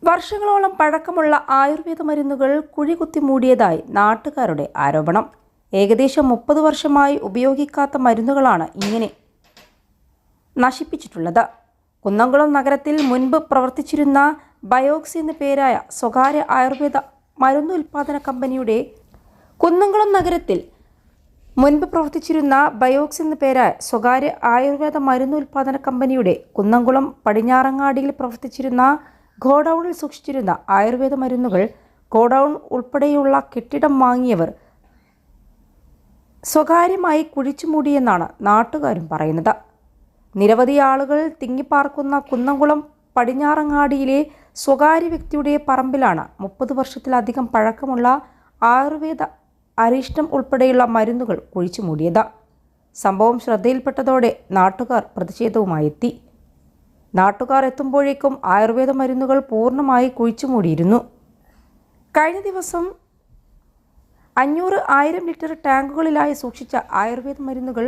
വർഷങ്ങളോളം പഴക്കമുള്ള ആയുർവേദ മരുന്നുകൾ കുഴികുത്തി മൂടിയതായി നാട്ടുകാരുടെ ആരോപണം. ഏകദേശം 30 വർഷമായി ഉപയോഗിക്കാത്ത മരുന്നുകളാണ് ഇങ്ങനെ നശിപ്പിച്ചിട്ടുള്ളത്. കുന്നംകുളം നഗരത്തിൽ മുൻപ് പ്രവർത്തിച്ചിരുന്ന ബയോക്സ് എന്ന പേരായ സ്വകാര്യ ആയുർവേദ മരുന്നുൽപാദന കമ്പനിയുടെ കുന്നംകുളം നഗരത്തിൽ മുൻപ് പ്രവർത്തിച്ചിരുന്ന ബയോക്സ് എന്ന പേരായ സ്വകാര്യ ആയുർവേദ മരുന്നുൽപാദന കമ്പനിയുടെ കുന്നംകുളം പടിഞ്ഞാറങ്ങാടിയിൽ പ്രവർത്തിച്ചിരുന്ന ഗോഡൌണിൽ സൂക്ഷിച്ചിരുന്ന ആയുർവേദ മരുന്നുകൾ ഗോഡൌൺ ഉൾപ്പെടെയുള്ള കെട്ടിടം വാങ്ങിയവർ സ്വകാര്യമായി കുഴിച്ചുമൂടിയെന്നാണ് നാട്ടുകാരും പറയുന്നത്. നിരവധി ആളുകൾ തിങ്ങിപ്പാർക്കുന്ന കുന്നംകുളം പടിഞ്ഞാറങ്ങാടിയിലെ സ്വകാര്യ വ്യക്തിയുടെ പറമ്പിലാണ് 30 വർഷത്തിലധികം പഴക്കമുള്ള ആയുർവേദ അരിഷ്ടം ഉൾപ്പെടെയുള്ള മരുന്നുകൾ കുഴിച്ചുമൂടിയത്. സംഭവം ശ്രദ്ധയിൽപ്പെട്ടതോടെ നാട്ടുകാർ പ്രതിഷേധവുമായി എത്തി. നാട്ടുകാർ എത്തുമ്പോഴേക്കും ആയുർവേദ മരുന്നുകൾ പൂർണ്ണമായി കുഴിച്ചുമൂടിയിരുന്നു. കഴിഞ്ഞ ദിവസം 500,000 ലിറ്റർ ടാങ്കുകളിലായി സൂക്ഷിച്ച ആയുർവേദ മരുന്നുകൾ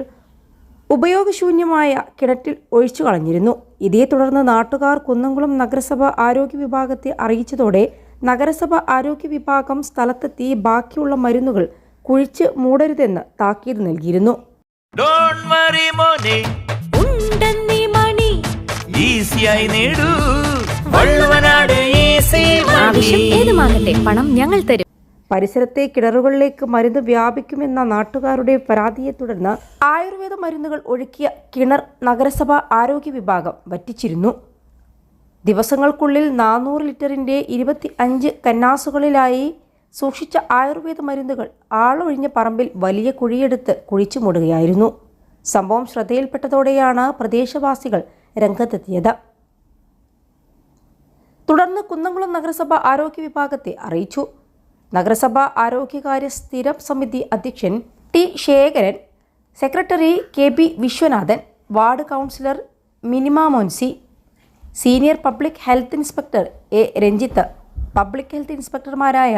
ഉപയോഗശൂന്യമായ കിണറ്റിൽ ഒഴിച്ചു കളഞ്ഞിരുന്നു. ഇതേ തുടർന്ന് നാട്ടുകാർ കുന്നംകുളം നഗരസഭ ആരോഗ്യ വിഭാഗത്തെ അറിയിച്ചതോടെ നഗരസഭ ആരോഗ്യ വിഭാഗം സ്ഥലത്തെത്തി ബാക്കിയുള്ള മരുന്നുകൾ കുഴിച്ച് മൂടരുതെന്ന് താക്കീത് നൽകിയിരുന്നു. പണം ഞങ്ങൾ തരും. പരിസരത്തെ കിണറുകളിലേക്ക് മരുന്ന് വ്യാപിക്കുമെന്ന നാട്ടുകാരുടെ പരാതിയെ തുടർന്ന് ആയുർവേദ മരുന്നുകൾ ഒഴുക്കിയ കിണർ നഗരസഭ ആരോഗ്യ വിഭാഗം വറ്റിച്ചിരുന്നു. ദിവസങ്ങൾക്കുള്ളിൽ 400 ലിറ്ററിൻ്റെ 25 കന്നാസുകളിലായി സൂക്ഷിച്ച ആയുർവേദ മരുന്നുകൾ ആളൊഴിഞ്ഞ പറമ്പിൽ വലിയ കുഴിയെടുത്ത് കുഴിച്ചു മൂടുകയായിരുന്നു. സംഭവം ശ്രദ്ധയിൽപ്പെട്ടതോടെയാണ് പ്രദേശവാസികൾ രംഗത്തെത്തിയത്. തുടർന്ന് കുന്നംകുളം നഗരസഭ ആരോഗ്യ വിഭാഗത്തെ അറിയിച്ചു. നഗരസഭ ആരോഗ്യകാര്യ സ്ഥിരം സമിതി അധ്യക്ഷൻ T Sekharan, secretary KP Viswanathan, ward councillor Minima Moncy, senior public health inspector A Ranjith, public health ഇൻസ്പെക്ടർമാരായ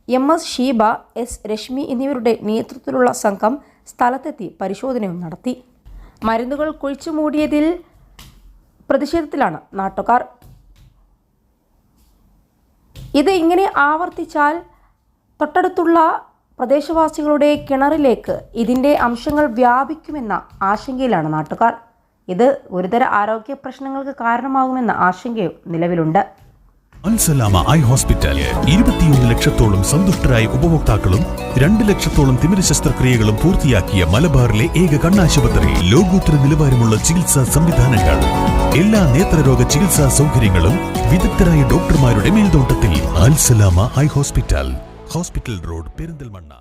MS ഷീബ, S രശ്മി എന്നിവരുടെ നേതൃത്വത്തിലുള്ള സംഘം സ്ഥലത്തെത്തി പരിശോധനയും നടത്തി. മരുന്നുകൾ കുഴിച്ചുമൂടിയതിൽ പ്രതിഷേധത്തിലാണ് നാട്ടുകാർ. ഇത് ഇങ്ങനെ ആവർത്തിച്ചാൽ തൊട്ടടുത്തുള്ള പ്രദേശവാസികളുടെ കിണറിലേക്ക് ഇതിൻ്റെ അംശങ്ങൾ വ്യാപിക്കുമെന്ന ആശങ്കയിലാണ് നാട്ടുകാർ. ഇത് ഗുരുതര ആരോഗ്യ പ്രശ്നങ്ങൾക്ക് കാരണമാകുമെന്ന ആശങ്കയും നിലവിലുണ്ട്. അൽസലാമ ഐ ഹോസ്പിറ്റൽ 21 ലക്ഷത്തോളം സന്തുഷ്ടരായ ഉപഭോക്താക്കളും 2 ലക്ഷത്തോളം തിമിര ശസ്ത്രക്രിയകളും പൂർത്തിയാക്കിയ മലബാറിലെ ഏക കണ്ണാശുപത്രി. ലോകോത്തര നിലവാരമുള്ള ചികിത്സാ സംവിധാനങ്ങൾ, എല്ലാ നേത്രരോഗ ചികിത്സാ സൗകര്യങ്ങളും വിദഗ്ധരായ ഡോക്ടർമാരുടെ മേൽനോട്ടത്തിൽ. Al Salama eye hospital, hospital road, Perinthalmanna.